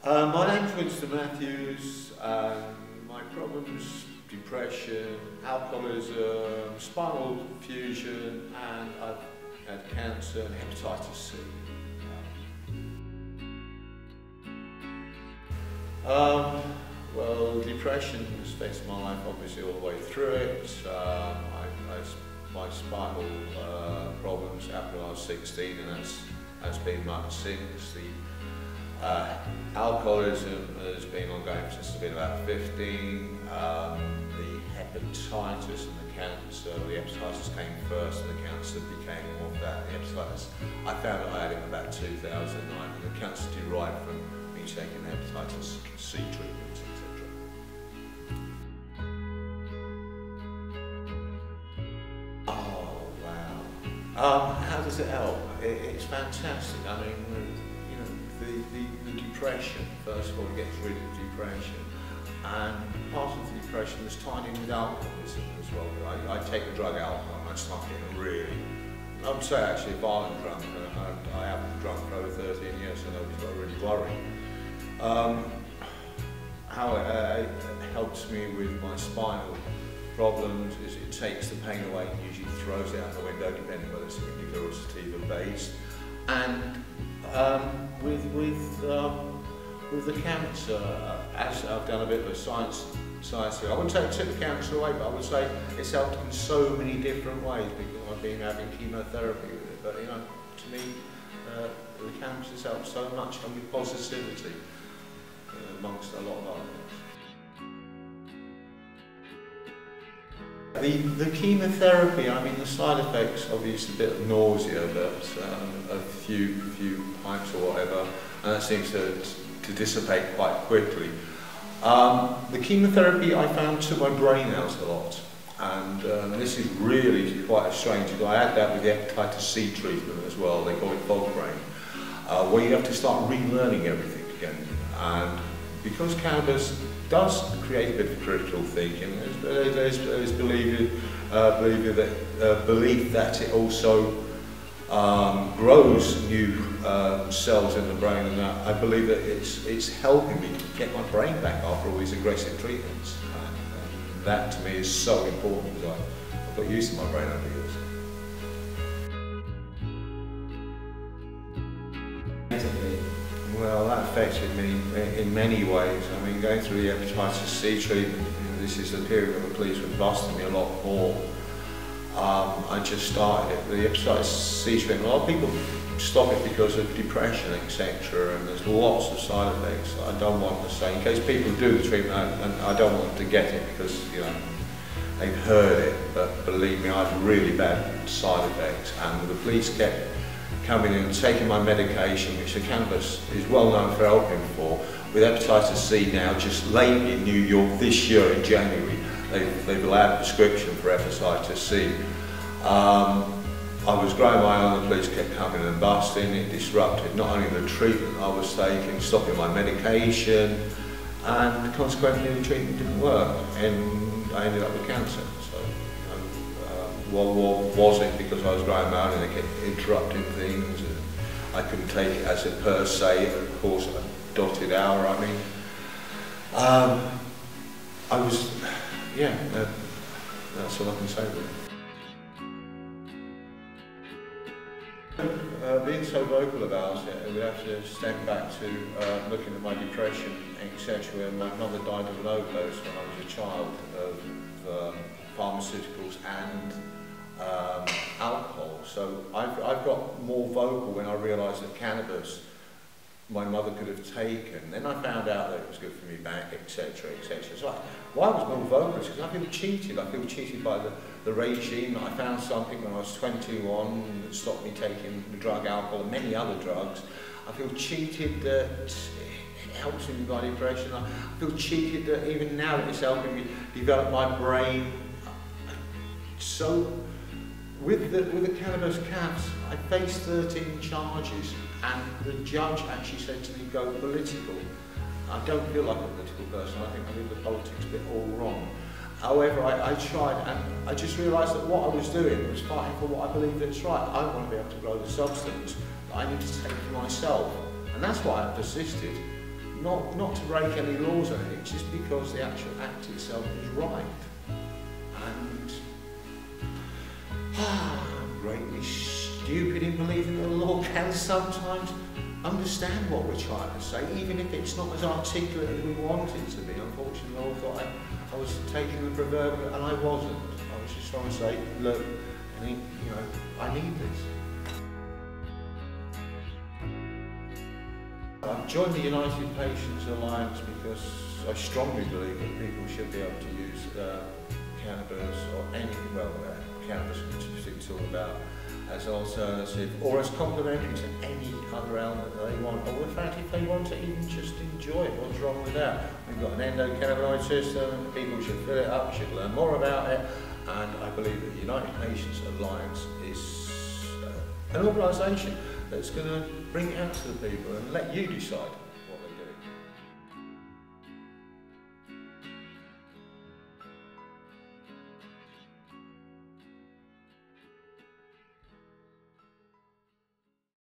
My name's Winston. My problems: depression, alcoholism, spinal fusion, and I've had cancer and hepatitis C. Well, depression has affected my life obviously all the way through it. My spinal problems happened when I was 16, and that's been much since. The alcoholism has been ongoing since I've been about 15. The hepatitis and the cancer, the hepatitis came first and the cancer became more of that. The hepatitis, I found that I had it in about 2009, and the cancer derived from me taking hepatitis C treatments, etc. Oh wow! How does it help? It's fantastic. I mean, you know, the depression. First of all, it gets rid of depression, and part of the depression is tied in with alcoholism as well. I take the drug alcohol, and I start getting really, I would say actually violent drunk. I haven't drunk for over 13 years, so nobody's got to really worry. How it helps me with my spinal problems is it takes the pain away and usually throws it out the window, depending whether it's indica or sativa based. And with the cancer, as I've done a bit of a science here, I wouldn't say it took the cancer away, but I would say it's helped in so many different ways because I've been having chemotherapy with it. But you know, to me, the cancer has helped so much, and with positivity amongst a lot of other things. The chemotherapy, I mean, the side effects, obviously a bit of nausea, but a few pints or whatever, and that seems to dissipate quite quickly. The chemotherapy I found took my brain out a lot, and this is really quite strange. I had that with the hepatitis C treatment as well. They call it fog brain, where you have to start relearning everything again. And because cannabis does create a bit of critical thinking, there's belief that it also grows new cells in the brain, and I believe that it's helping me get my brain back after all these aggressive treatments. And that to me is so important because I've got used to my brain over the years. Well, that affected me in many ways. I mean, going through the hepatitis C treatment, you know, this is the period when the police were busting me a lot more. I just started it. The hepatitis C treatment, a lot of people stop it because of depression, etc. And there's lots of side effects. I don't want to say, in case people do the treatment, and I don't want them to get it because, you know, they've heard it. But believe me, I had really bad side effects, and the police kept coming in and taking my medication, which the cannabis is well known for helping for. With hepatitis C now, just lately in New York this year in January, they've allowed prescription for hepatitis C. I was growing my own, the police kept coming and busting. It disrupted not only the treatment I was taking, stopping my medication, and consequently the treatment didn't work, and I ended up with cancer. Was it because I was growing my own and they kept interrupting things, and I couldn't take it as a per se, of course, a dotted hour, I mean. I was, yeah, that's all I can say really. Being so vocal about it, I would have to step back to looking at my depression, etc. My mother died of an overdose when I was a child of pharmaceuticals and alcohol. So I've got more vocal when I realised that cannabis my mother could have taken. Then I found out that it was good for me back, etc., etc. So why I was more vocal is because I feel cheated. I feel cheated by the regime. I found something when I was 21 that stopped me taking the drug alcohol and many other drugs. I feel cheated that it helps me with my depression. I feel cheated that even now that it's helping me develop my brain. So with the cannabis caps, I faced 13 charges, and the judge actually said to me, go political. I don't feel like a political person. I think I did the politics bit all wrong. However, I tried, and I just realised that what I was doing was fighting for what I believe that's right. I want to be able to grow the substance that I need to take for myself. And that's why I persisted not to break any laws or anything, just because the actual act itself is right. And I'm greatly stupid in believing that the law can sometimes understand what we're trying to say, even if it's not as articulate as we want it to be. Unfortunately, I thought I was taking the proverbial, and I wasn't. I was just trying to say, look, I need this. I've joined the United Patients Alliance because I strongly believe that people should be able to use cannabis or anything, cannabis to talk about, as an alternative or as complementary to any other element that they want, or in fact if they want to even just enjoy it. What's wrong with that? We've got an endocannabinoid system, people should fill it up, should learn more about it, and I believe that the United Patients Alliance is an organisation that's going to bring it out to the people and let you decide.